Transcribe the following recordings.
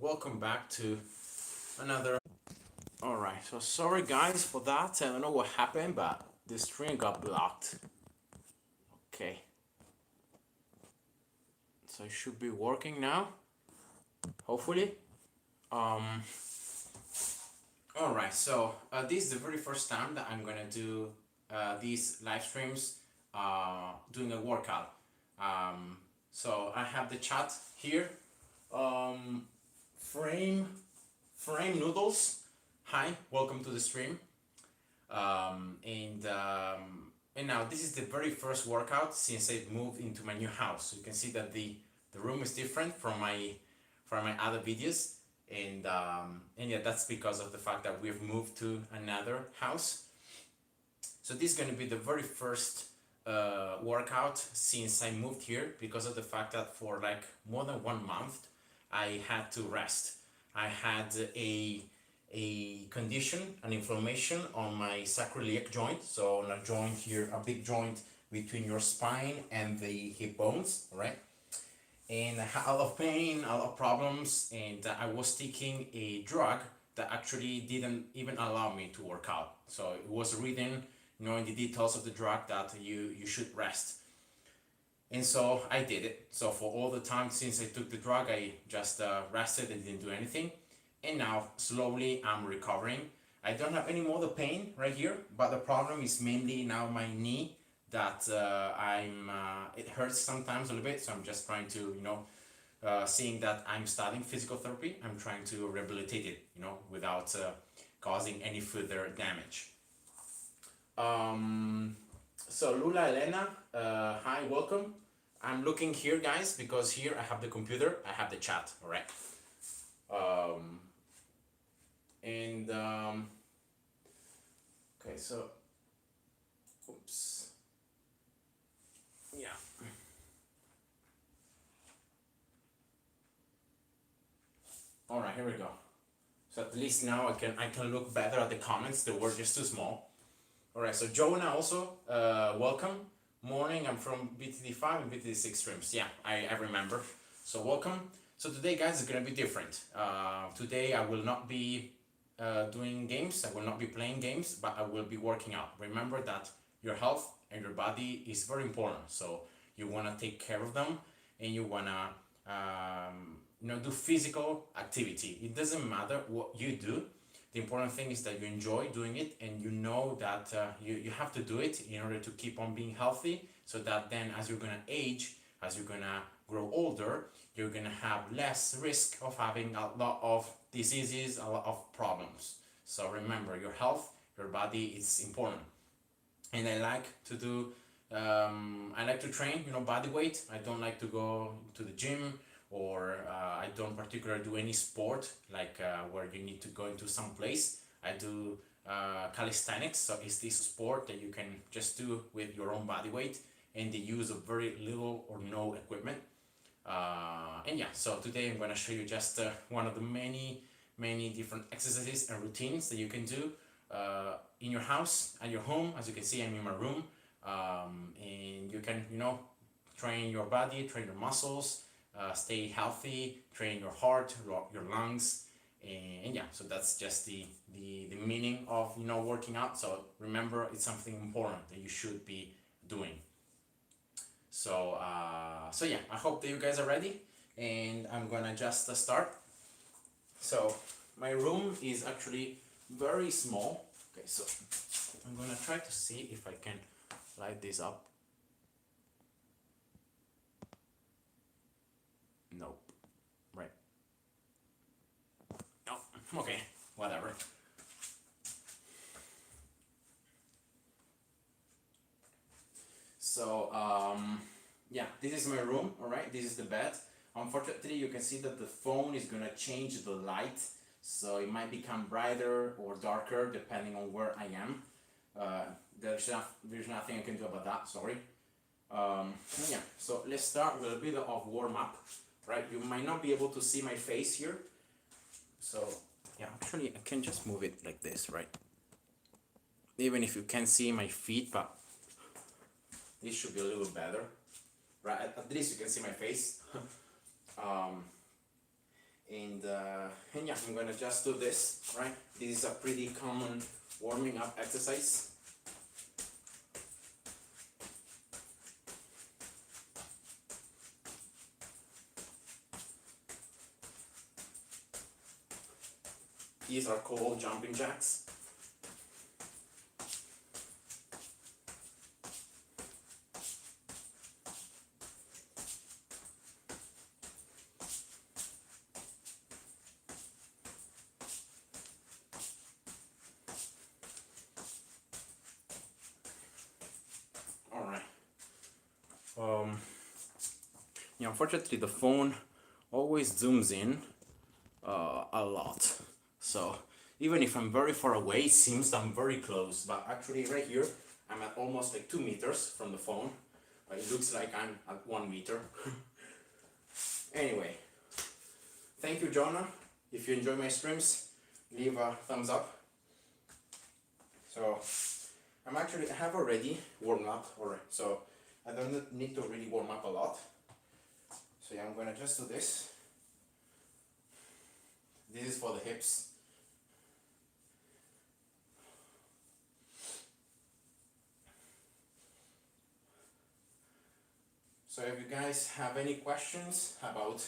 welcome back to another. Alright, so sorry guys for that. I don't know what happened, but the stream got blocked. Okay, so it should be working now, hopefully. Um, Alright, so this is the very first time that I'm gonna do these live streams doing a workout. So I have the chat here. Um, frame Frame Noodles. Hi, welcome to the stream. And now this is the very first workout since I moved into my new house. So you can see that the room is different from my other videos, and yeah, that's because of the fact that we've moved to another house. So this is going to be the very first workout since I moved here, because of the fact that for like more than 1 month I had to rest. I had a condition, an inflammation on my sacroiliac joint, so on a joint here, a big joint between your spine and the hip bones, right? And I had a lot of pain, a lot of problems, and I was taking a drug that actually didn't even allow me to work out. So it was written, in the details of the drug that you should rest. And so I did it. So for all the time since I took the drug, I just rested and didn't do anything. And now slowly I'm recovering. I don't have any more the pain right here, but the problem is mainly now my knee that it hurts sometimes a little bit. So I'm just trying to, seeing that I'm studying physical therapy, I'm trying to rehabilitate it, without causing any further damage. So Lula Elena, hi, welcome. I'm looking here, guys, because here I have the computer, I have the chat, all right? Okay, so, oops, yeah. All right, here we go. So at least now I can look better at the comments. They were just too small. All right, so Jonah also, welcome. Morning, I'm from BTD5 and BTD6 streams. Yeah, I remember. So welcome. So today, guys, is gonna be different. Today I will not be doing games. I will not be playing games, but I will be working out. Remember that your health and your body is very important. So you wanna take care of them, and you wanna do physical activity. It doesn't matter what you do. The important thing is that you enjoy doing it, and you know that you have to do it in order to keep on being healthy, so that then as you're gonna age, as you're gonna grow older, you're gonna have less risk of having a lot of diseases, a lot of problems. So remember, your health, your body is important. And I like to do, I like to train, body weight. I don't like to go to the gym, or I don't particularly do any sport like where you need to go into some place. I do calisthenics, so it's this sport that you can just do with your own body weight and the use of very little or no equipment. And yeah, so today I'm going to show you just one of the many different exercises and routines that you can do in your house, at your home. As you can see, I'm in my room, and you can, train your body, train your muscles, stay healthy, train your heart, your lungs, and yeah, so that's just the meaning of working out. So remember, it's something important that you should be doing. So so yeah, I hope that you guys are ready, and I'm gonna just start. So my room is actually very small. Okay, so I'm gonna try to see if I can light this up. Nope. Right. No. Okay. Whatever. So yeah, this is my room. All right. This is the bed. Unfortunately, you can see that the phone is gonna change the light, so it might become brighter or darker depending on where I am. There's nothing I can do about that. Sorry. Yeah. So let's start with a bit of warm up. Right, you might not be able to see my face here, so yeah, actually I can just move it like this, right? Even if you can't see my feet, but this should be a little better, right? At least you can see my face. And And yeah, I'm gonna just do this, right? This is a pretty common warming up exercise. These are called jumping jacks. All right. Yeah, unfortunately the phone always zooms in a lot. So even if I'm very far away, it seems I'm very close. But actually right here, I'm at almost like 2 meters from the phone. It looks like I'm at 1 meter. Anyway, thank you, Jonah. If you enjoy my streams, leave a thumbs up. So I have already warmed up already. So I don't need to really warm up a lot. So yeah, I'm gonna just do this. This is for the hips. So if you guys have any questions about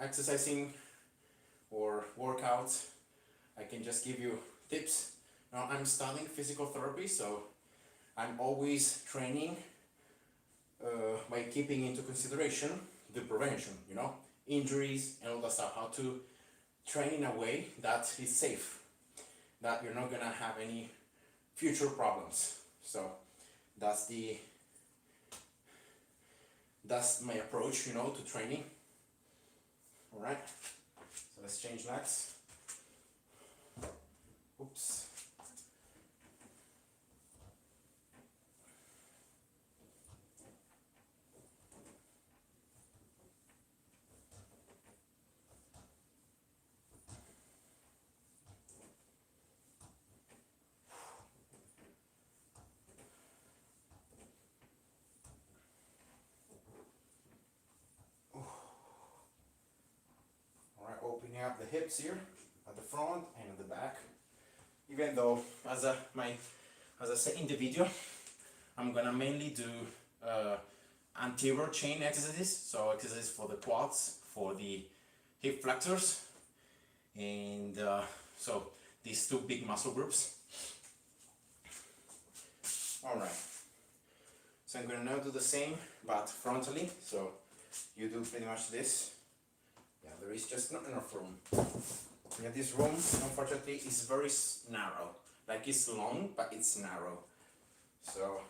exercising or workouts, I can just give you tips. Now I'm studying physical therapy, so I'm always training by keeping into consideration the prevention, injuries and all that stuff, how to train in a way that is safe, that you're not gonna have any future problems. So that's my approach, to training. All right, so let's change legs. Oops. Opening up the hips here at the front and at the back. Even though, as I said in the video, I'm gonna mainly do anterior chain exercises, so exercises for the quads, for the hip flexors, and so these two big muscle groups. All right. So I'm gonna now do the same, but frontally. So you do pretty much this. Yeah, there is just not enough room. Yeah, this room, unfortunately, is very narrow. Like it's long, but it's narrow. So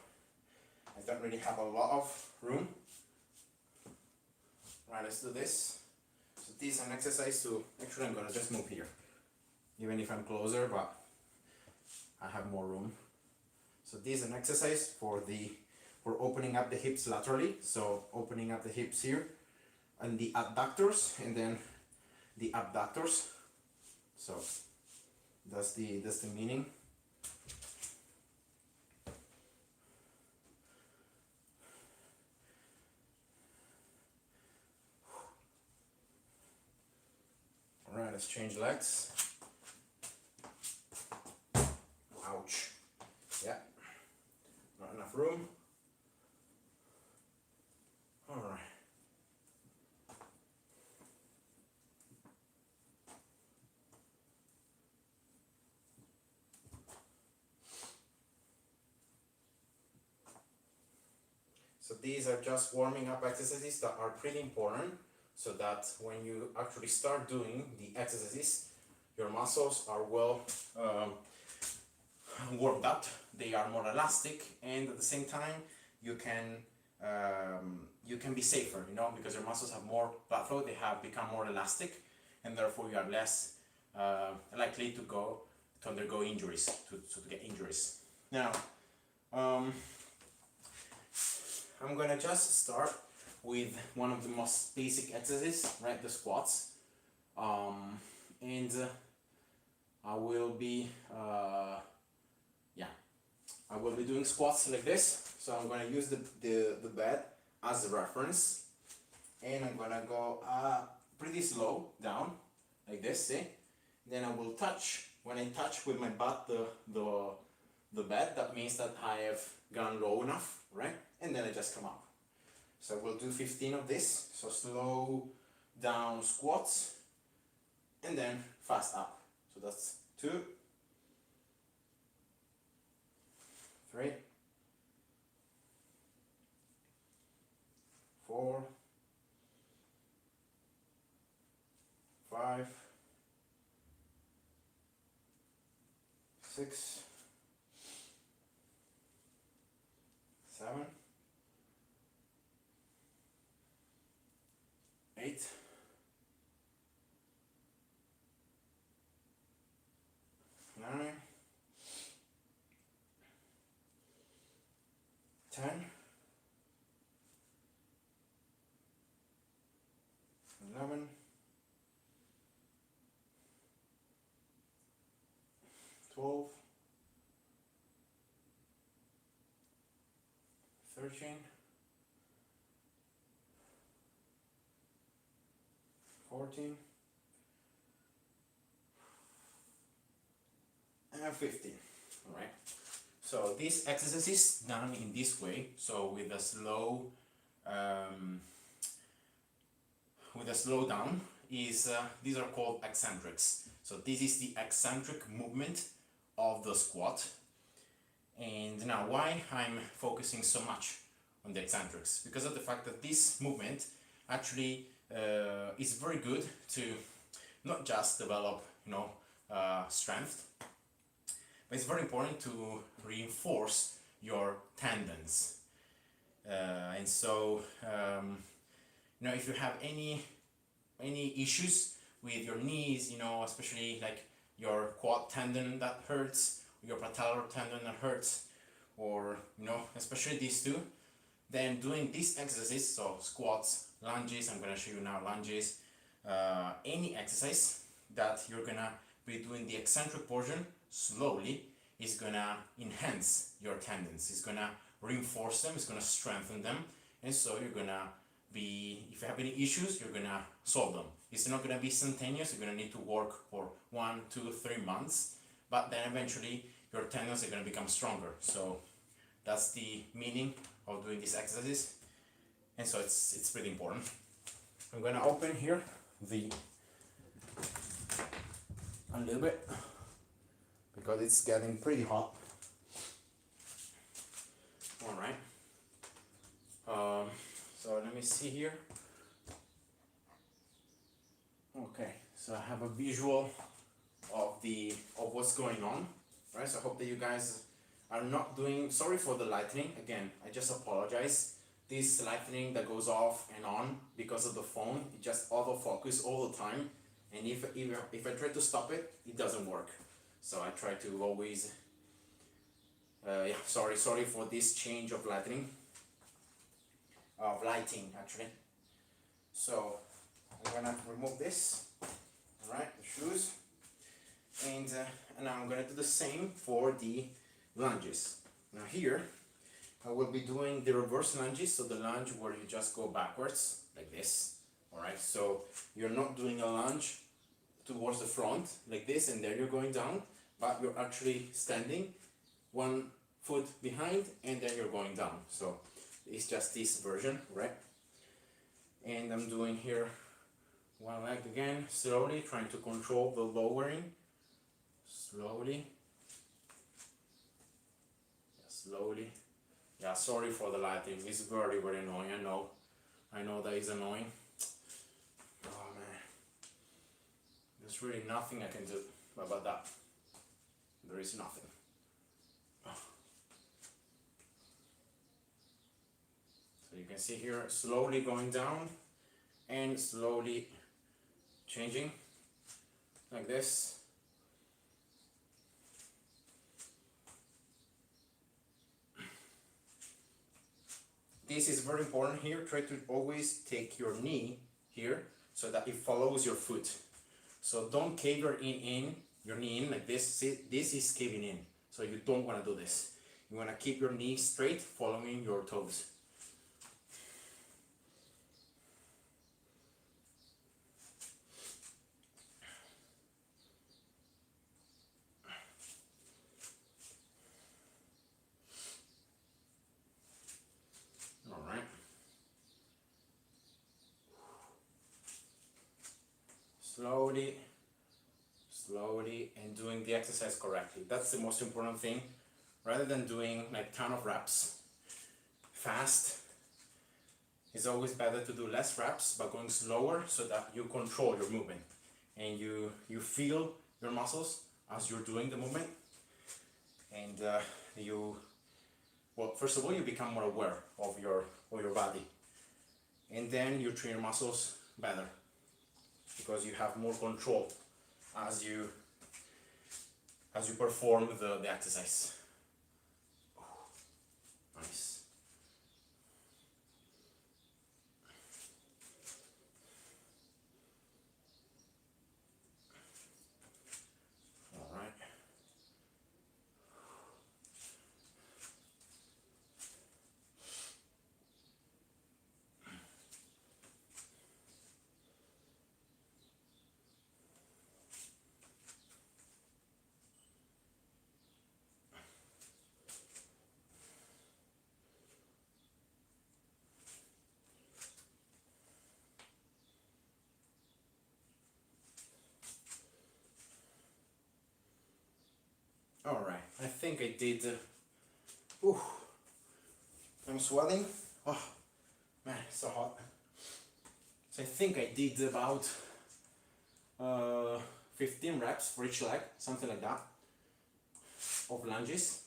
I don't really have a lot of room. Right, let's do this. So this is an exercise to, actually I'm gonna just move here. Even if I'm closer, but I have more room. So this is an exercise for opening up the hips laterally. So opening up the hips here and the adductors, and then the abductors. So that's the meaning. All right, let's change legs. Ouch. Yeah, not enough room. All right. So these are just warming up exercises that are pretty important, so that when you actually start doing the exercises, your muscles are well warmed up, they are more elastic, and at the same time you can be safer, because your muscles have more blood flow, they have become more elastic, and therefore you are less likely to undergo injuries, to get injuries. Now, I'm gonna just start with one of the most basic exercises, right? The squats. And I will be doing squats like this. So I'm gonna use the bed as a reference, and I'm gonna go pretty slow down. like this, see? Then I will touch. When I touch with my butt the bed, that means that I have gone low enough, right? And then I just come up. So we'll do 15 of this. So slow down squats and then fast up. So that's 2, 3, 4, 5, 6, 7, 8, 9, 10, 11, 12, 13, 14, and 15. All right. So this exercise is done in this way. So with a slow down is these are called eccentrics. So this is the eccentric movement of the squat. And now why I'm focusing so much on the eccentrics? Because of the fact that this movement actually is very good to not just develop, strength, but it's very important to reinforce your tendons. And so, if you have any issues with your knees, especially like your quad tendon that hurts, your patellar tendon that hurts, or especially these two, then doing this exercise, so squats, lunges, I'm gonna show you now lunges, any exercise that you're gonna be doing the eccentric portion slowly is gonna enhance your tendons, it's gonna reinforce them, it's gonna strengthen them, and so you're gonna be, if you have any issues, you're gonna solve them. It's not gonna be instantaneous, you're gonna need to work for 1, 2, 3 months, but then eventually your tendons are gonna become stronger. So that's the meaning of doing these exercises, and so it's pretty important. I'm gonna open here a little bit because it's getting pretty hot. All right. So let me see here. Okay, so I have a visual of what's going on, right? So I hope that you guys are not doing. Sorry for the lightning. Again, I just apologize. This lightning that goes off and on because of the phone, it just autofocus all the time, and if I try to stop it, it doesn't work. So I try to always. Sorry for this change of lighting actually. So I'm gonna remove this, all right, the shoes, and now I'm gonna do the same for the lunges. Now here I will be doing the reverse lunges, so the lunge where you just go backwards like this, all right. So you're not doing a lunge towards the front like this and then you're going down, but you're actually standing one foot behind and then you're going down. So it's just this version, right? And I'm doing here one leg again, slowly trying to control the lowering, slowly, slowly. Yeah, sorry for the lighting, it's very annoying, I know that is annoying. Oh man, there's really nothing I can do about that, there is nothing. So you can see here, slowly going down and slowly changing like this. This is very important here. Try to always take your knee here so that it follows your foot. So don't cave your knee in like this. See, this is caving in. So you don't want to do this. You want to keep your knee straight, following your toes. slowly, slowly, and doing the exercise correctly. That's the most important thing. Rather than doing like ton of reps fast, it's always better to do less reps but going slower so that you control your movement and you feel your muscles as you're doing the movement, and well, first of all, you become more aware of your body, and then you train your muscles better because you have more control as you perform the exercise. Nice. All right. All right. I think I did. I'm sweating. Oh man, it's so hot. So I think I did about 15 reps for each leg, something like that, of lunges.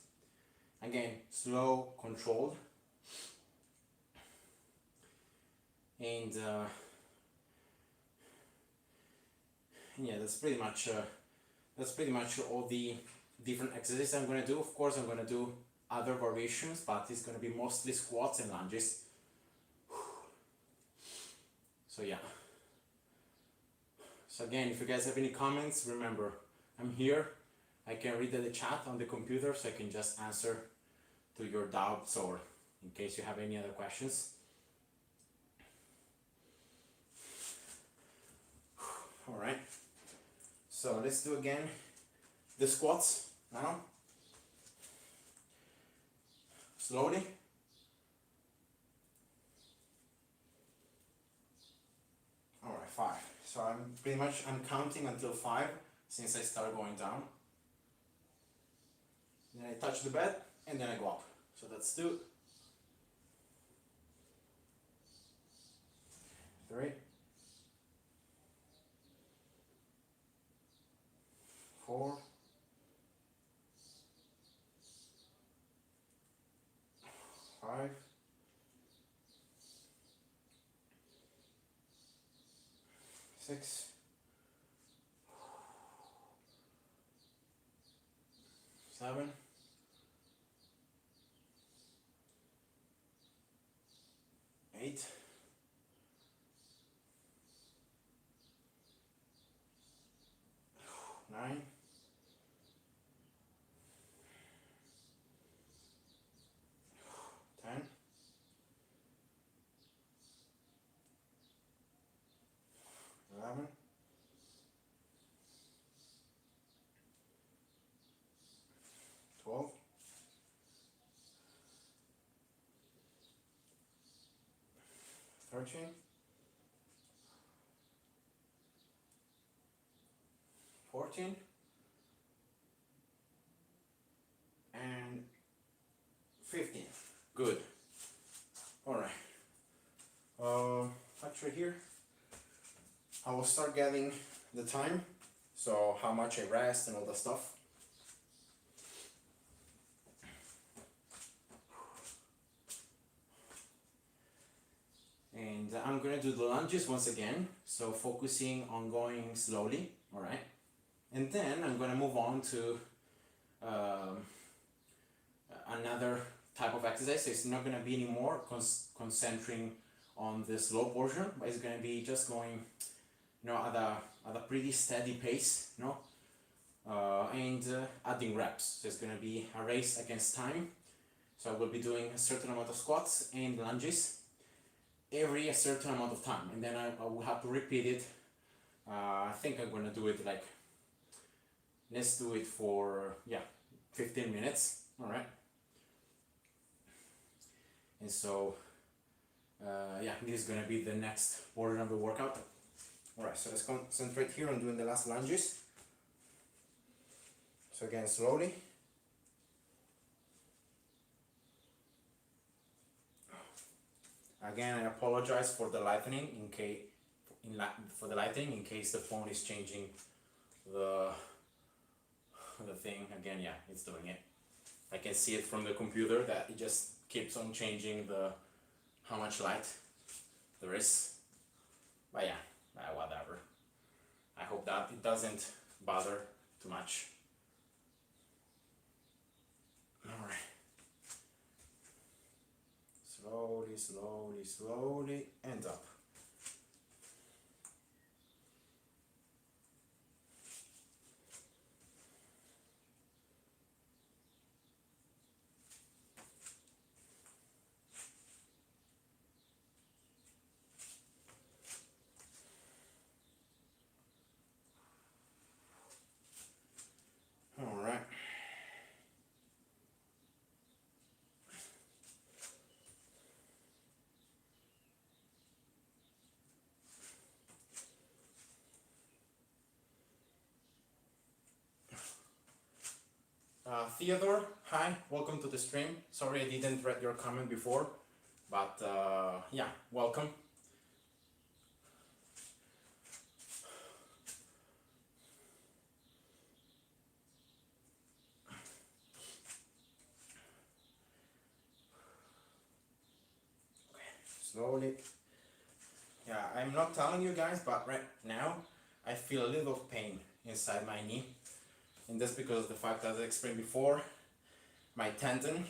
Again, slow, controlled, and yeah, that's pretty much all the different exercises I'm gonna do. Of course, I'm gonna do other variations, but it's gonna be mostly squats and lunges. So yeah. So again, if you guys have any comments, remember, I'm here. I can read the chat on the computer, so I can just answer to your doubts or in case you have any other questions. All right. So let's do again the squats now. Slowly. All right, 5. So I'm counting until 5 since I start going down. Then I touch the bed and then I go up. So that's 2, 3, 4, 5, 6, 7, 8, 9, 10, 11, 12, 13, 14, and 15. Good. All right. Actually here, I will start getting the time, so how much I rest and all that stuff. And I'm gonna do the lunges once again, so focusing on going slowly, all right? And then I'm gonna move on to another type of exercise. So it's not gonna be any more concentrating on the slow portion, but it's gonna be just going, at a pretty steady pace, and adding reps. So it's gonna be a race against time. So I will be doing a certain amount of squats and lunges every a certain amount of time, and then I will have to repeat it. I think I'm gonna do it like, let's do it for 15 minutes, all right? And so this is gonna be the next portion of the workout. Alright, so let's concentrate here on doing the last lunges. So again, slowly. Again, I apologize for the lightning for the lighting in case the phone is changing the thing. Again, yeah, it's doing it. I can see it from the computer that it just keeps on changing how much light there is. But yeah, whatever. I hope that it doesn't bother too much. Alright. Slowly, slowly, slowly, and up. Alright. Theodore, hi, welcome to the stream. Sorry I didn't read your comment before, but yeah, welcome. Slowly. Yeah, I'm not telling you guys, but right now I feel a little pain inside my knee, and that's because of the fact that, as I explained before, my tendon,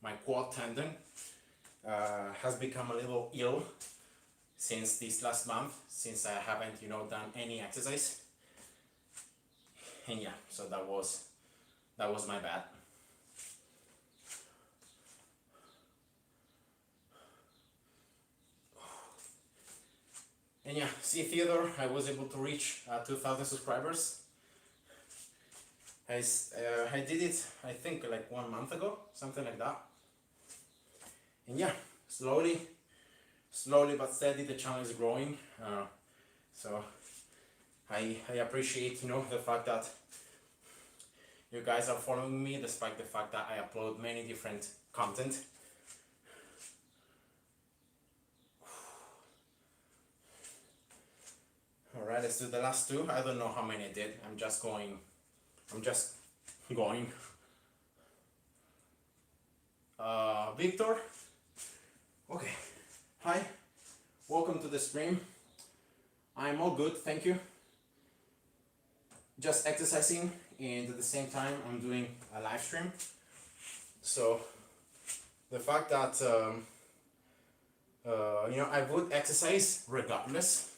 my quad tendon, has become a little ill since this last month, since I haven't, done any exercise. And yeah, so that was my bad. And yeah, see Theodore, I was able to reach 2,000 subscribers. I did it, I think, like 1 month ago, something like that. And yeah, slowly but steady, the channel is growing. So I appreciate, the fact that you guys are following me, despite the fact that I upload many different content. Alright, let's do the last two. I don't know how many I did. I'm just going. Victor. Okay. Hi. Welcome to the stream. I'm all good, thank you. Just exercising, and at the same time I'm doing a live stream. So the fact that I would exercise regardless.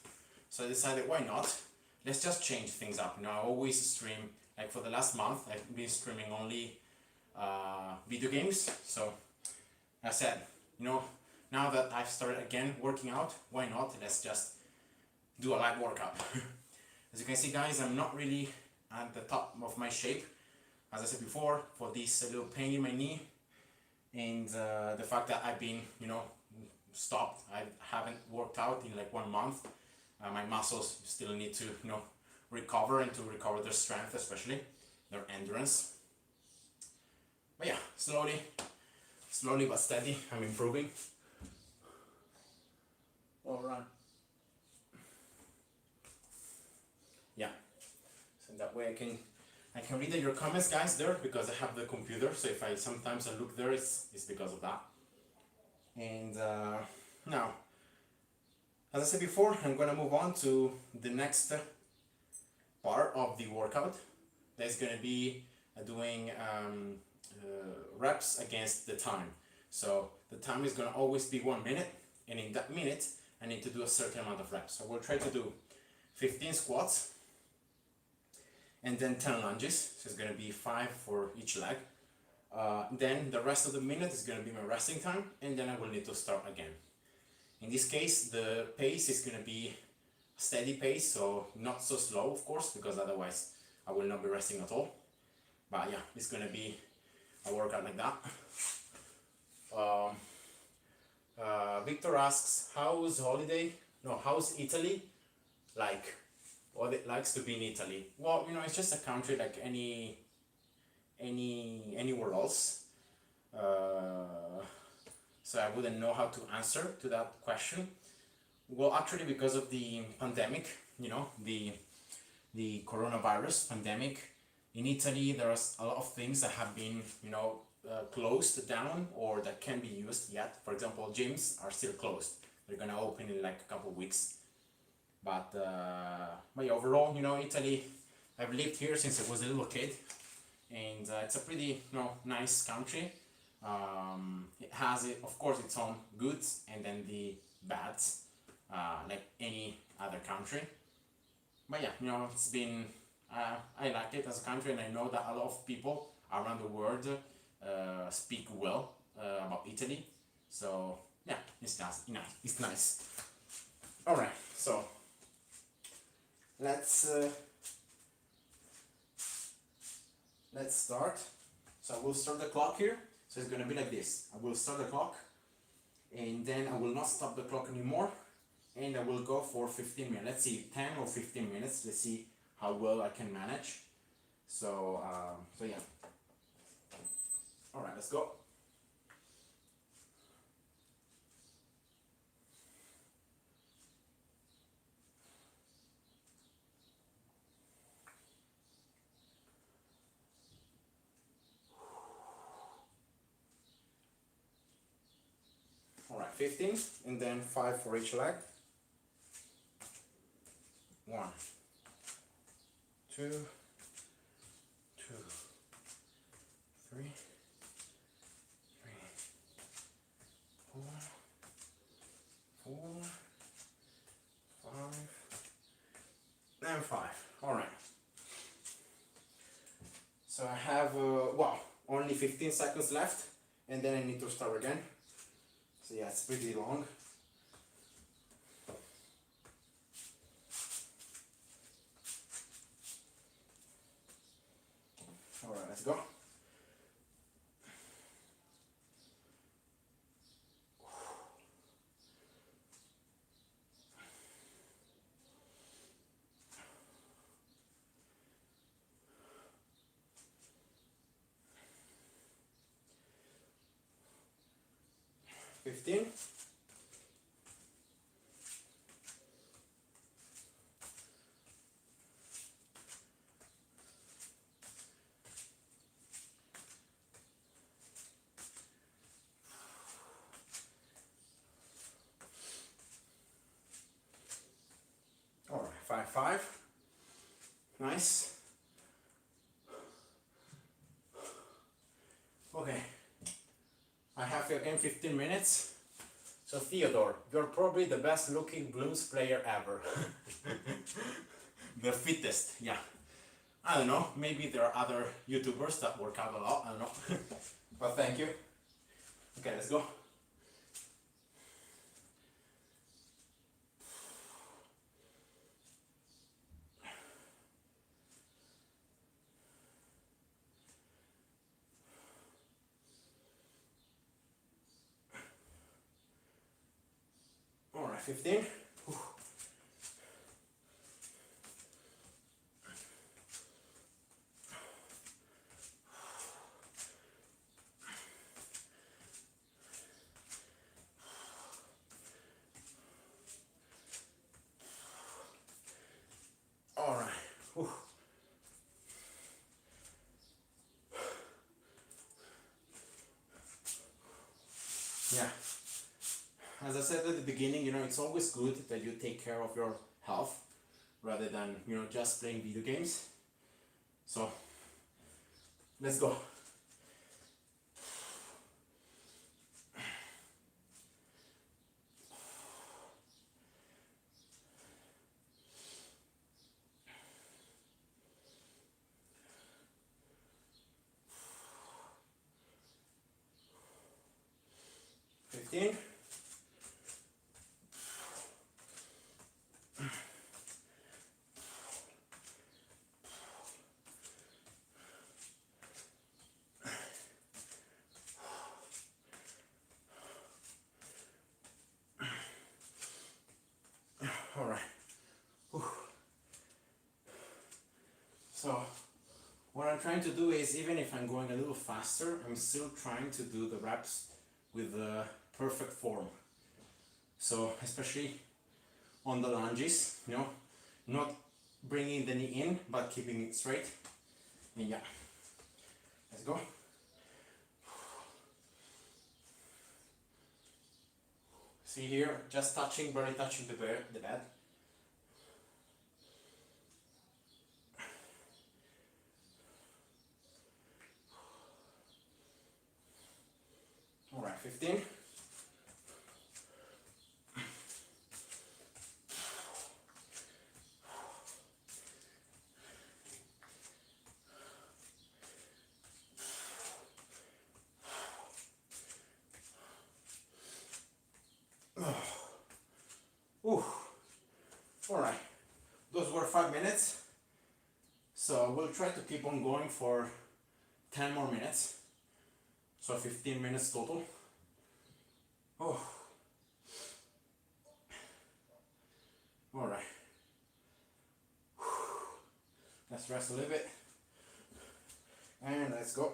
So I decided, why not? Let's just change things up. I always stream, like for the last month, I've been streaming only video games. So I said, now that I've started again working out, why not? Let's just do a light workout. As you can see, guys, I'm not really at the top of my shape. As I said before, for this little pain in my knee, and the fact that I've been, stopped. I haven't worked out in like 1 month. My muscles still need to, recover, and to recover their strength, especially their endurance. But yeah, slowly but steady, I'm improving. All right. Yeah. So that way I can read your comments, guys, there, because I have the computer. So if I sometimes look there, it's because of that. And now, as I said before, I'm gonna move on to the next part of the workout. That's gonna be doing reps against the time. So the time is gonna always be 1 minute, and in that minute, I need to do a certain amount of reps. So we'll try to do 15 squats, and then 10 lunges. So it's gonna be 5 for each leg. Then the rest of the minute is gonna be my resting time, and then I will need to start again. In this case, the pace is going to be a steady pace, so not so slow, of course, because otherwise I will not be resting at all. But yeah, it's going to be a workout like that. Victor asks, how's Italy? like what it likes to be in Italy. Well, it's just a country like anywhere else. So I wouldn't know how to answer to that question. Well, actually, because of the pandemic, the coronavirus pandemic in Italy, there's a lot of things that have been, closed down or that can be used yet. For example, gyms are still closed. They're gonna open in like a couple of weeks. But yeah, overall, Italy, I've lived here since I was a little kid, and it's a pretty, nice country. It has, of course, its own goods and then the bads, like any other country. But yeah, it's been, I like it as a country, and I know that a lot of people around the world speak well about Italy. So yeah, it's nice. It's nice. All right, so let's start. So I will start the clock here. So it's gonna be like this. I will start the clock, and then I will not stop the clock anymore, and I will go for 15 minutes. Let's see, 10 or 15 minutes. Let's see how well I can manage. So yeah. All right, let's go. All right, 15, and then 5 for each leg. 1, 2, 2, 3, 3, 4, 4, 5, and 5. All right. So I have, only 15 seconds left, and then I need to start again. So yeah, it's pretty long. All right, let's go. Fifteen. All right, 5, 5. Nice. Okay. I have again 15 minutes. So Theodore, you're probably the best looking blues player ever. The fittest, yeah. I don't know, maybe there are other YouTubers that work out a lot, I don't know. But thank you. Okay, let's go. All right, 15. All right. Whew. Yeah. As I said at the beginning, it's always good that you take care of your health rather than, just playing video games. So, let's go. Fifteen. All right. Whew. I'm trying to do is, even if I'm going a little faster, I'm still trying to do the reps with the perfect form. So especially on the lunges, you know, not bringing the knee in, but keeping it straight. And yeah, let's go. See here, just touching, barely touching the bed. All right, 15. Ooh. All right, those were 5 minutes. So we'll try to keep on going for 10 more minutes. So 15 minutes total. Oh. All right. Let's rest a little bit. And let's go.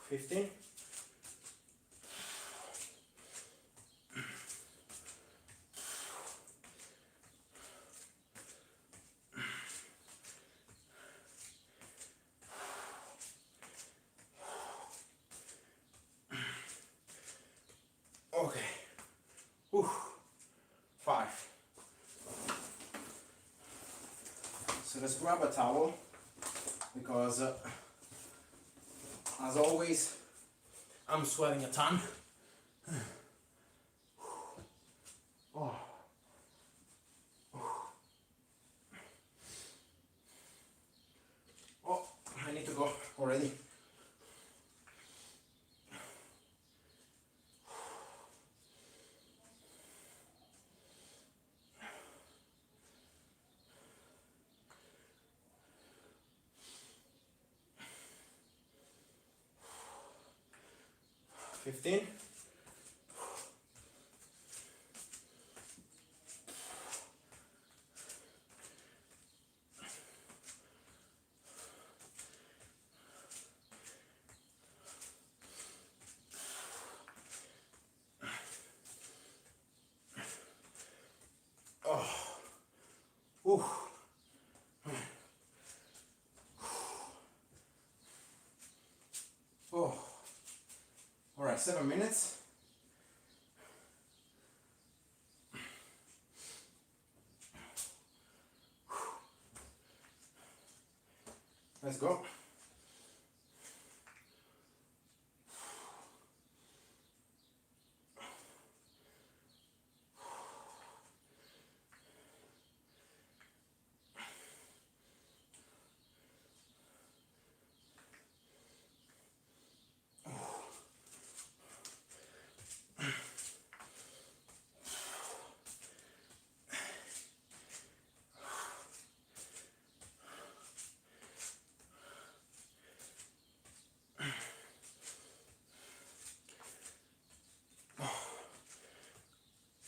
15. Okay. Whew. 5. So let's grab a towel because as always I'm sweating a ton. Oh. Oh, I need to go already. Fifteen. Oh. Ooh. Oh. All right, 7 minutes. Let's go.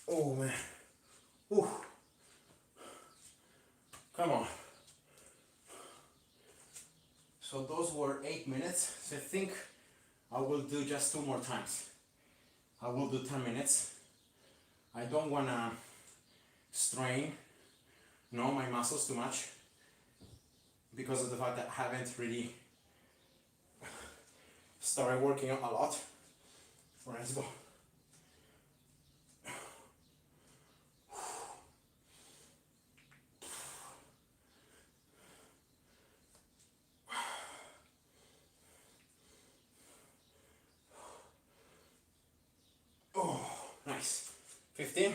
Oh man. Ooh. Come on. So those were 8 minutes. So I think I will do just 2 more times. I will do 10 minutes. I don't wanna strain, my muscles too much because of the fact that I haven't really started working out a lot. All right, let's go. Oh, nice. 15.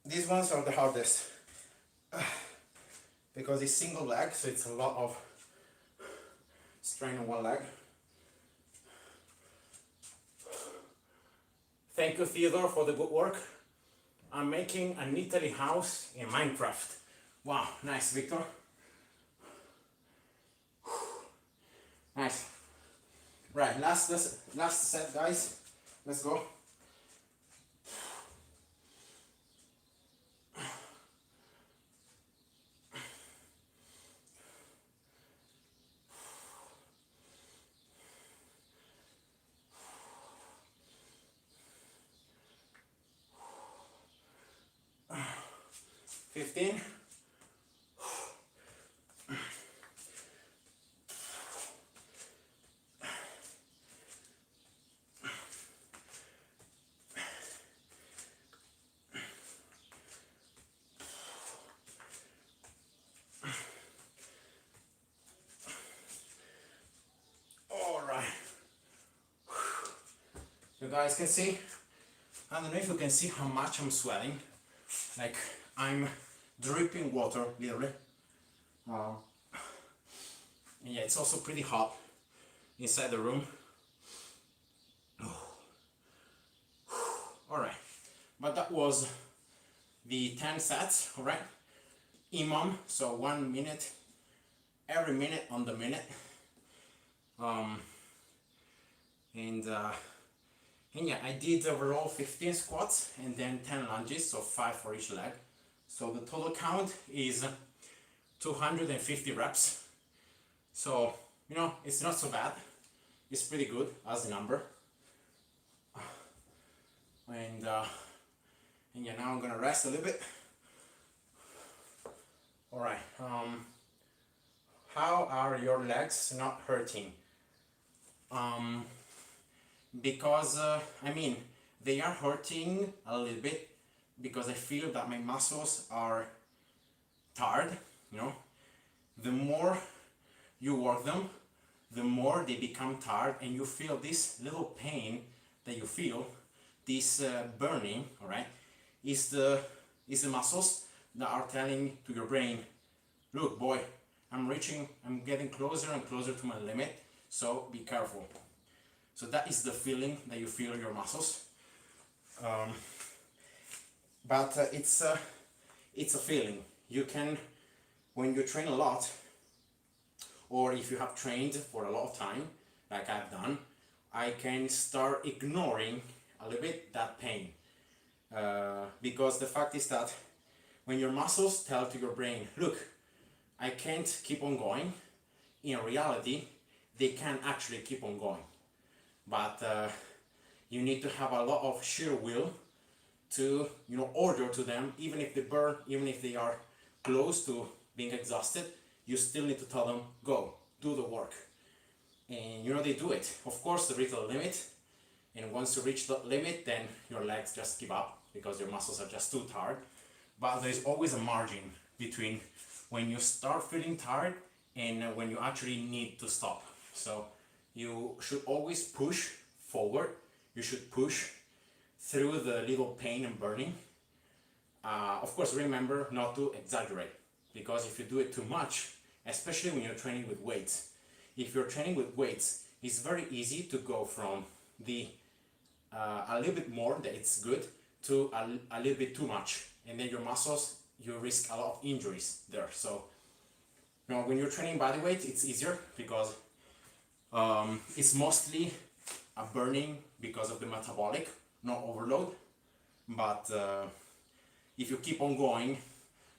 These ones are the hardest because it's single leg, so it's a lot of strain on one leg. Thank you, Theodore, for the good work. I'm making an Italy house in Minecraft. Wow, nice, Victor. Nice. Right, last set, guys. Let's go. $15. All right. You guys can see, I don't know if you can see how much I'm sweating. Like I'm dripping water, literally. And yeah, it's also pretty hot inside the room. All right, but that was the 10 sets, all right? EMOM, so 1 minute, every minute on the minute. And yeah, I did overall 15 squats and then 10 lunges, so 5 for each leg. So the total count is 250 reps. So, you know, it's not so bad. It's pretty good as a number. And yeah, now I'm gonna rest a little bit. All right. How are your legs not hurting? Because I mean, they are hurting a little bit because I feel that my muscles are tired. You know, the more you work them, the more they become tired, and you feel this little pain that you feel, this burning. All right, is the muscles that are telling to your brain, look, boy, I'm getting closer and closer to my limit, so be careful. So that is the feeling that you feel in your muscles. But it's a feeling. You can, when you train a lot, or if you have trained for a lot of time, like I've done, I can start ignoring a little bit that pain. Because the fact is that when your muscles tell to your brain, look, I can't keep on going, in reality, they can actually keep on going. But you need to have a lot of sheer will to, you know, order to them, even if they burn, even if they are close to being exhausted, you still need to tell them, go, do the work. And you know, they do it. Of course, they reach the limit, and once you reach the limit, then your legs just give up because your muscles are just too tired. But there's always a margin between when you start feeling tired and when you actually need to stop. So you should always push forward. You should push through the little pain and burning. Of course, remember not to exaggerate, because if you do it too much, especially when you're training with weights, if you're training with weights, it's very easy to go from the a little bit more that it's good to a little bit too much, and then your muscles, you risk a lot of injuries there. So, you know, when you're training body weight, it's easier because it's mostly a burning because of the metabolic, not overload. But if you keep on going,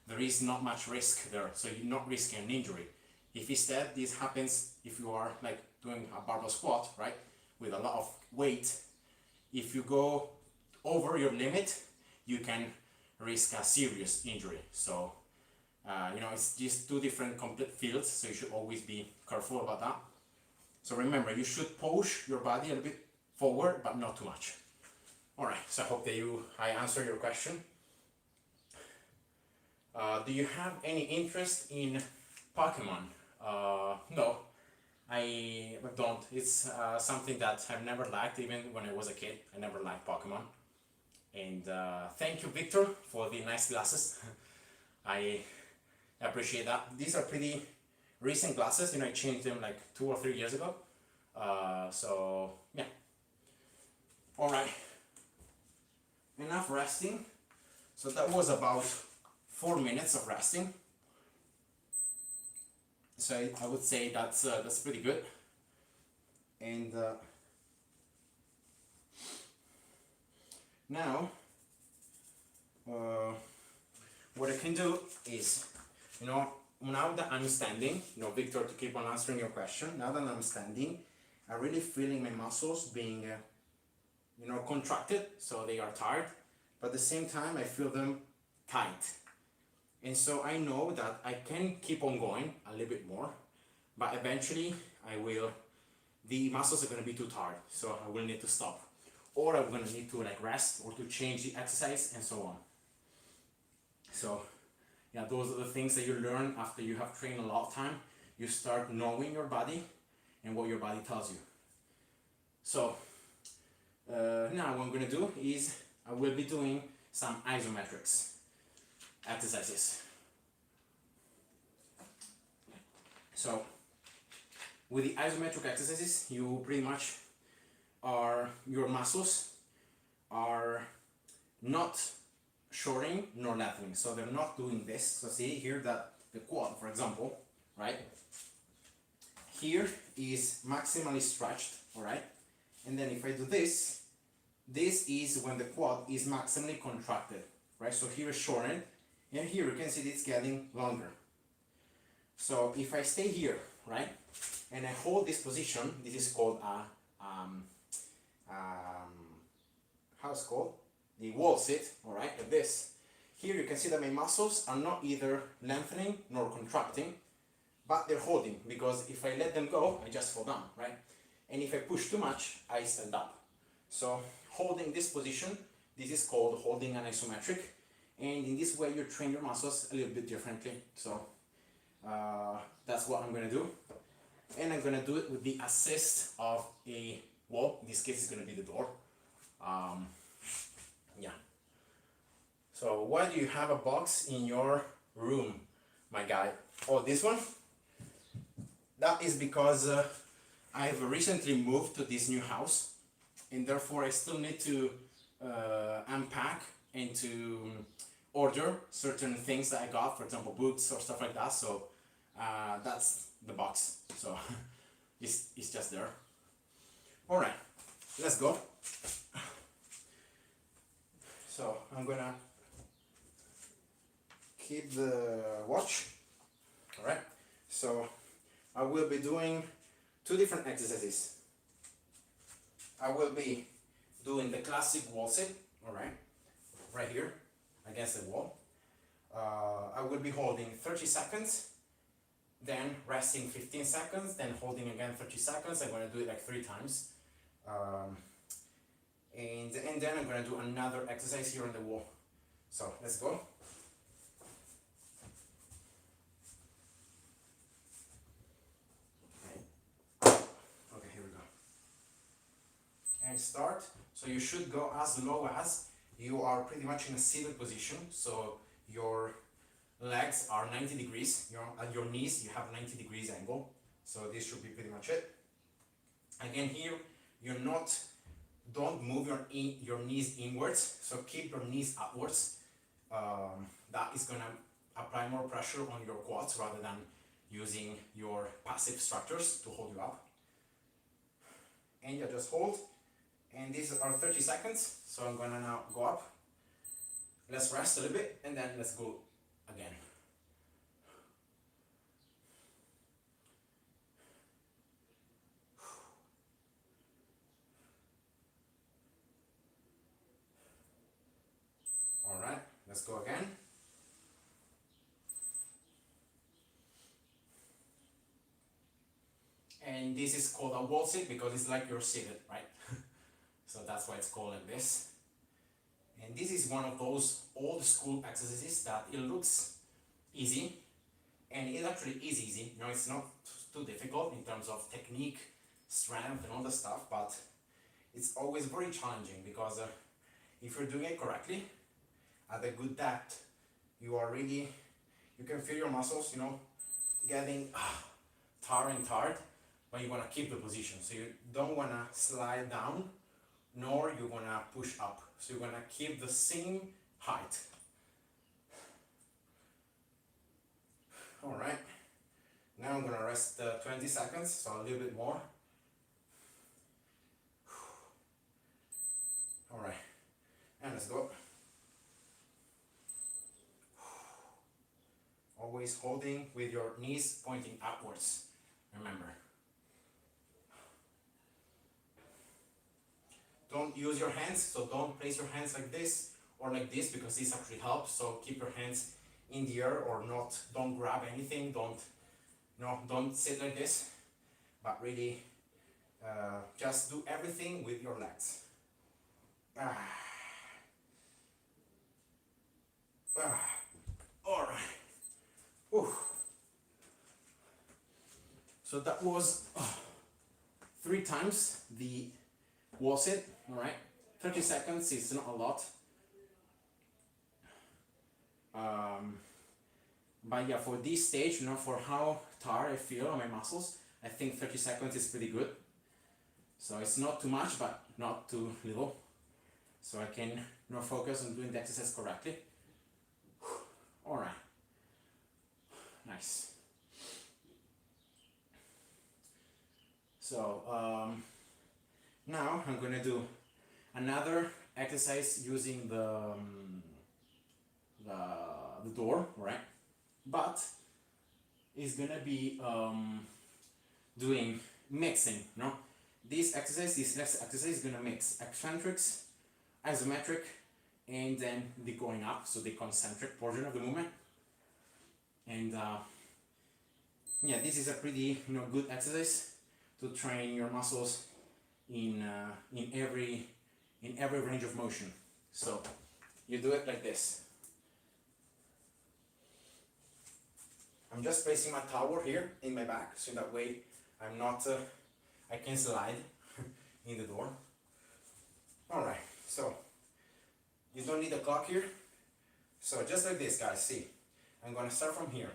there is not much risk there, so you're not risking an injury. If instead this happens, if you are like doing a barbell squat, right, with a lot of weight, if you go over your limit, you can risk a serious injury. So you know, it's just two different complete fields, so you should always be careful about that. So remember, you should push your body a little bit forward, but not too much. All right, so I hope that I answered your question. Do you have any interest in Pokemon? No, I don't. It's something that I've never liked, even when I was a kid. I never liked Pokemon. And thank you, Victor, for the nice glasses. I appreciate that. These are pretty recent glasses. You know, I changed them like 2 or 3 years ago. So yeah. All right. Enough resting. So that was about 4 minutes of resting. So I would say that's pretty good. And now, what I can do is, you know, now that I'm standing, you know, Victor, to keep on answering your question, now that I'm standing, I'm really feeling my muscles being, you know, contracted, so they are tired, but at the same time, I feel them tight. And so I know that I can keep on going a little bit more, but eventually the muscles are going to be too tired, so I will need to stop. Or I'm going to need to like rest or to change the exercise and so on. So yeah, those are the things that you learn after you have trained a lot of time. You start knowing your body and what your body tells you. So now what I'm going to do is I will be doing some isometrics exercises. So with the isometric exercises, you pretty much your muscles are not shortening nor lengthening, so they're not doing this. So see here that the quad, for example, right here is maximally stretched, all right, and then if I do this is when the quad is maximally contracted, right? So here is shortened, and here you can see it's getting longer. So if I stay here, right, and I hold this position, this is called how it's called? The wall sit, all right, like this. Here you can see that my muscles are not either lengthening nor contracting, but they're holding, because if I let them go, I just fall down, right? And if I push too much, I stand up. So holding this position, this is called holding an isometric, and in this way you train your muscles a little bit differently. So that's what I'm gonna do, and I'm gonna do it with the assist of a wall. In this case, it's gonna be the door. Yeah. So why do you have a box in your room, my guy? Oh, this one? That is because I've recently moved to this new house, and therefore I still need to unpack and to order certain things that I got, for example, books or stuff like that. So that's the box. So it's just there. All right, let's go. So I'm gonna keep the watch. All right. So I will be doing 2 different exercises. I will be doing the classic wall sit. All right here against the wall. I will be holding 30 seconds, then resting 15 seconds, then holding again 30 seconds. I'm going to do it like 3 times. And then I'm going to do another exercise here on the wall. So let's go. Okay, here we go. And start. So you should go as low as you are pretty much in a seated position. So your legs are 90 degrees. At your knees, you have 90 degrees angle. So this should be pretty much it. Again, here, don't move your knees inwards. So keep your knees upwards. That is gonna apply more pressure on your quads rather than using your passive structures to hold you up. And you just hold. And these are 30 seconds. So I'm gonna now go up. Let's rest a little bit and then let's go again. All right, let's go again. And this is called a wall sit because it's like you're seated, right? So that's why it's called like this. And this is one of those old school exercises that it looks easy, and it actually is easy. You know, it's not too difficult in terms of technique, strength, and all the stuff, but it's always very challenging because if you're doing it correctly, at a good depth, you can feel your muscles, you know, getting tired, but you want to keep the position. So you don't want to slide down, nor you want to push up. So you're going to keep the same height. All right. Now I'm going to rest 20 seconds, so a little bit more. All right. And let's go. Always holding with your knees pointing upwards. Remember. Don't use your hands, so don't place your hands like this or like this, because this actually helps. So keep your hands in the air, or not. Don't grab anything. Don't sit like this, but really just do everything with your legs. All right. Whew. So that was 3 times the wall sit. All right, 30 seconds is not a lot. But yeah, for this stage, for how tired I feel on my muscles, I think 30 seconds is pretty good. So it's not too much, but not too little. So I can focus on doing the exercise correctly. All right. Nice. So now I'm gonna do another exercise using the door, right? But it's gonna be doing mixing, This next exercise is gonna mix eccentrics, isometric, and then the going up, so the concentric portion of the movement. And yeah, this is a pretty good exercise to train your muscles in every range of motion. So you do it like this. I'm just placing my towel here in my back, so that way I'm not I can slide in the door. All right, so you don't need a clock here. So just like this, guys, see, I'm gonna start from here.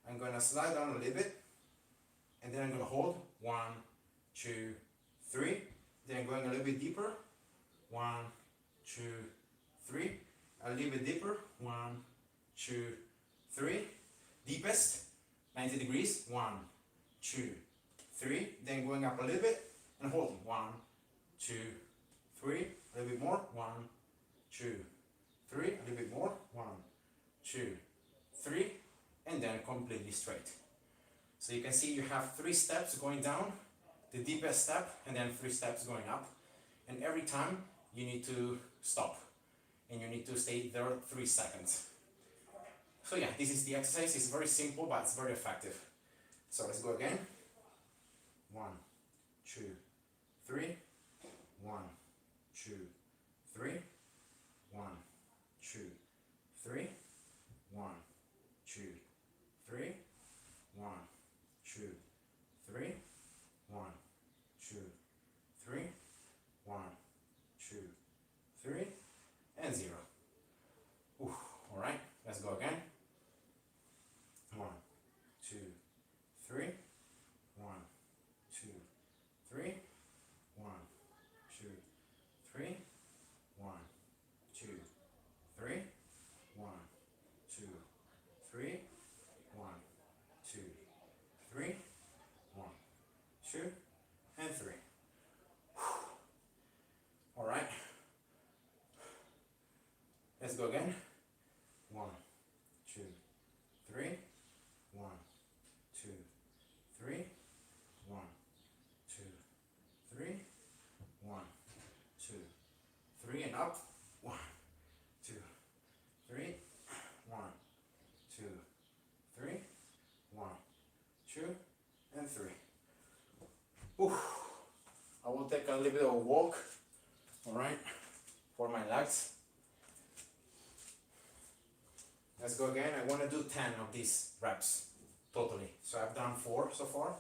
I'm gonna slide down a little bit, and then I'm gonna hold 1, 2, 3. Then going a little bit deeper, 1, 2, 3. A little bit deeper, 1, 2, 3. Deepest, 90 degrees, 1, 2, 3. Then going up a little bit and holding, 1, 2, 3. A little bit more, 1, 2, 3. A little bit more, 1, 2, 3. And then completely straight. So you can see you have 3 steps going down, the deepest step, and then 3 steps going up. And every time you need to stop, and you need to stay there 3 seconds. So yeah, this is the exercise. It's very simple, but it's very effective. So let's go again. 1, 2, 3. 1, 2, 3. 1, 2, 3. 1, 2, 3. 1, 2, 3. 1, 2, 3. 1, 2, 3. And 0. Ooh, all right, let's go again. 1, 2, 3. 1, 2, 3. 1, 2, 3. 1, 2, 3. 1, 2, 3. 1, 2, 3. 1, 2, and 3. All right. Let's go again. 1, 2, 3. 1, 2, 3. 1, 2, 3. 1, 2, 3. And up. 1, 2, 3. 1, 2, 3. 1, 2, and 3. Oof. I will take a little bit of a walk, all right, for my legs. Let's go again. I want to do 10 of these reps totally. So I've done 4 so far.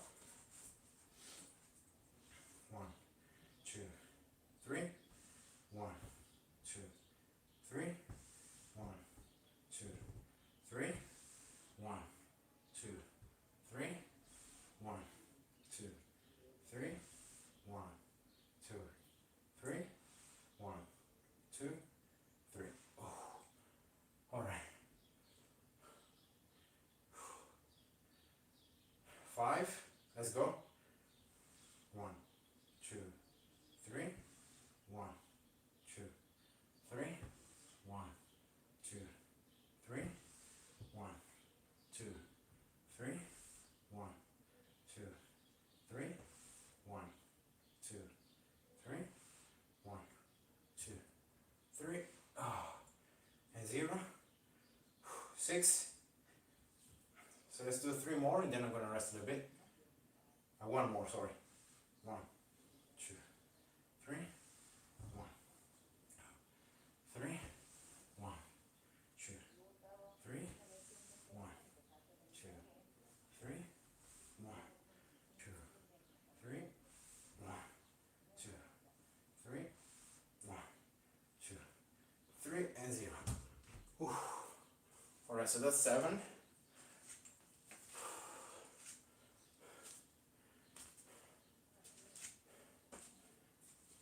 1, 2, 3. 1, 2, 3. 1, 2, 3. 1, 2, 3. 1, 5. Let's go. 1, 2, 3. 1, 2, 3. 1, 2, 3. 1, 2, 3. 1, 2, 3. 1, 2, 3. 1, 2, 3. Oh, and 0. 6. So let's do 3 more, and then I'm gonna rest a little bit. 1 more, sorry. 1, 2, 3. 1, 3. 1, 2, 3. 1, 2, 3. 1, 2, 3. 1, 2, 3. 1, 2, 3, and 0. Whew. Alright, so that's 7.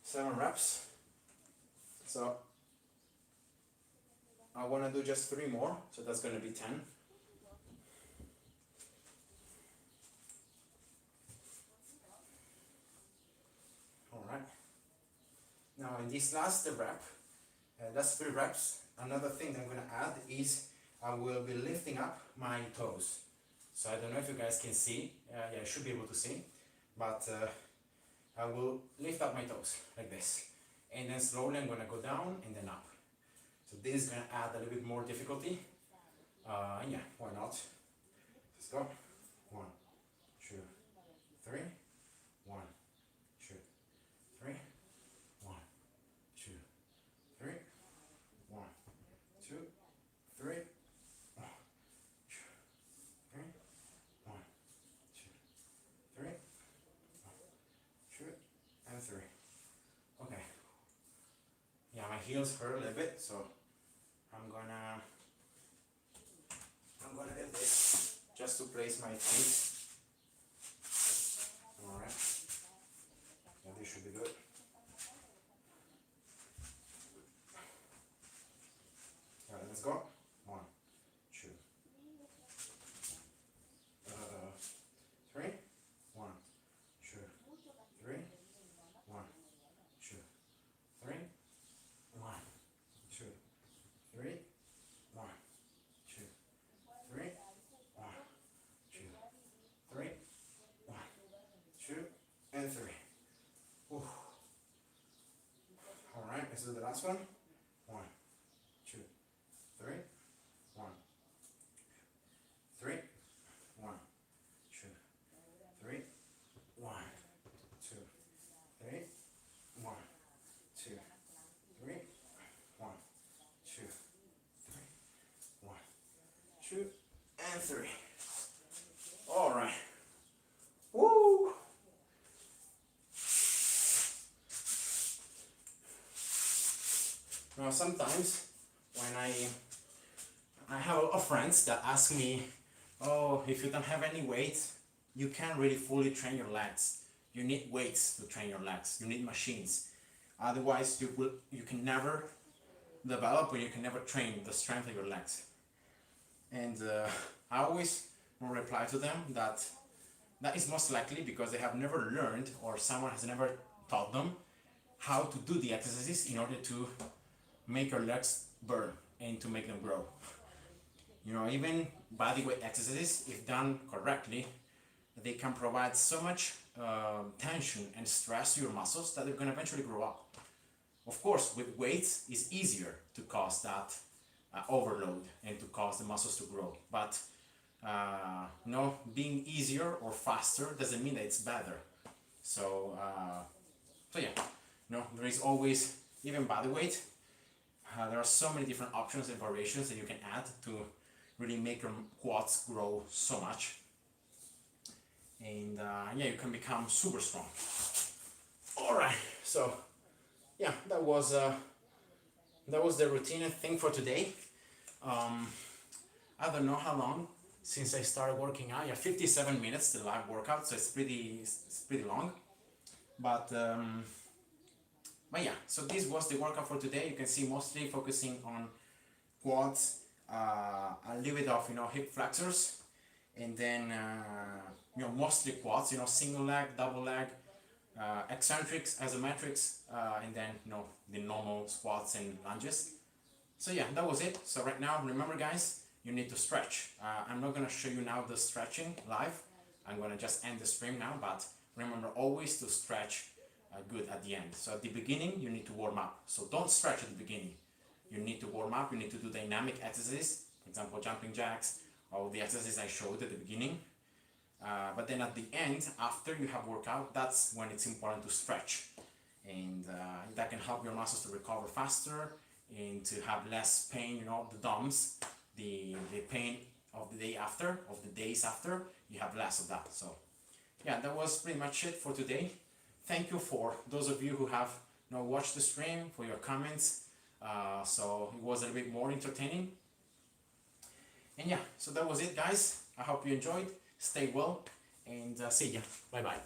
Seven reps. So I want to do just 3 more, so that's going to be 10. Alright. Now in this last rep, that's 3 reps. Another thing that I'm going to add is I will be lifting up my toes. So I don't know if you guys can see, yeah, you should be able to see, but I will lift up my toes like this, and then slowly I'm going to go down and then up. So this is going to add a little bit more difficulty. Yeah, why not? Let's go. 1, 2, 3. 1, 2, 3. 1, 2, 3. 1, 2, 3. 1, 2, 3. 1, 2, 3. 2, and 3. Okay. Yeah, my heels hurt a little bit, so I'm gonna do this just to place my feet. Alright. Yeah, this should be good. Alright, let's go. 1, 2, 3. 1, 2, 3. 1, 2, 3. 1, 2, 3. 1, 2, 3. 1, 2, 3. 1, 2, and 3. Whew. Alright, let's do the last one. 1, 2, 3. 1, 3. 1, 2, 3. 1, 2, 3. 1, 2, 3. 1, 2, 3. 1, 2, and 3. All right. Woo! Now sometimes when I have a lot of friends that ask me, oh, if you don't have any weight, you can't really fully train your legs. You need weights to train your legs. You need machines. Otherwise, you can never develop, or you can never train the strength of your legs. And I always will reply to them that is most likely because they have never learned, or someone has never taught them how to do the exercises in order to make your legs burn and to make them grow. You know, even bodyweight exercises, if done correctly, they can provide so much tension and stress to your muscles that they're going to eventually grow up. Of course, with weights, it's easier to cause that overload and to cause the muscles to grow. But you know, being easier or faster doesn't mean that it's better. So yeah, you know, there is always, even body weight, there are so many different options and variations that you can add to really make your quads grow so much. And yeah, you can become super strong. Alright, so yeah, that was the routine thing for today. I don't know how long since I started working out. Yeah, 57 minutes the live workout, so it's pretty long. But yeah, so this was the workout for today. You can see mostly focusing on quads, a little bit of, you know, hip flexors, and then mostly quads, single leg, double leg, eccentrics, isometrics, and then the normal squats and lunges. So yeah, that was it. So right now, remember guys, you need to stretch. I'm not gonna show you now the stretching live. I'm gonna just end the stream now, but remember always to stretch good at the end. So at the beginning, you need to warm up. So don't stretch at the beginning. You need to warm up, you need to do dynamic exercises, for example, jumping jacks, all the exercises I showed at the beginning. But then at the end, after you have worked out, that's when it's important to stretch. And that can help your muscles to recover faster and to have less pain, the DOMS, the pain of the day after, of the days after, you have less of that. So yeah, that was pretty much it for today. Thank you for those of you who have watched the stream, for your comments. So it was a little bit more entertaining. And yeah, so that was it guys. I hope you enjoyed. Stay well and see ya. Bye bye.